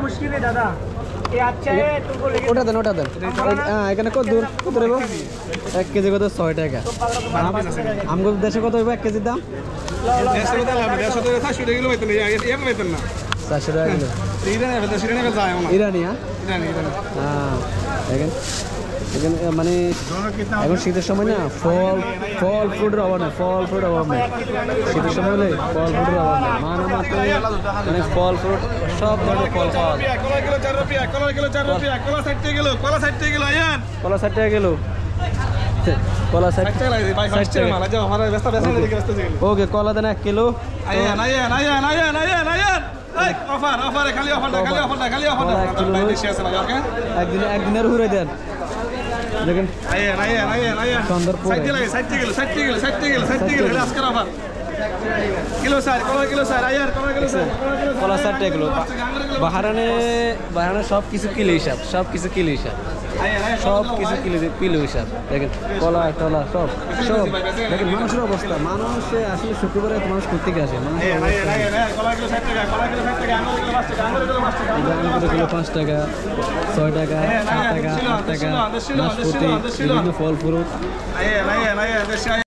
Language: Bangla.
मुश्किल है दादा ये अच्छा है तुमको लेके ওটা দেন এখানে কত দূর কত দেবো 1 কেজি কত 6 টাকা আমগো দেশে কত হইব 1 কেজির দাম 400 টাকা কিলো ইরানি হ্যাঁ দেখেন মানে এখন শীতের সময় না ফল ফ্রুটের অভাব নেই শীতের সময় হলে ফল ফ্রুটের অভাব নেই মানে ফল ফ্রুট সব ধরনের ফল পাওয়া যায় কলা 60 টাকা কিলো কলা 60 ওকে কলা দেন 1 কিলো একদিনের ঘুরে দেন দেখেন সুন্দর কলা 60 টাকা কিলো বাহারানে সব কিছু কিলো হিসাব কিলো হিসাব দেখেন কলা টলা সব দেখেন মানুষের অবস্থা মানুষে আসলে শুক্রবারে মানুষ করতে আসে কিলো 5 টাকা 6 টাকা 7 টাকা 8 টাকা নাশপাতি বিভিন্ন ফল ফ্রুট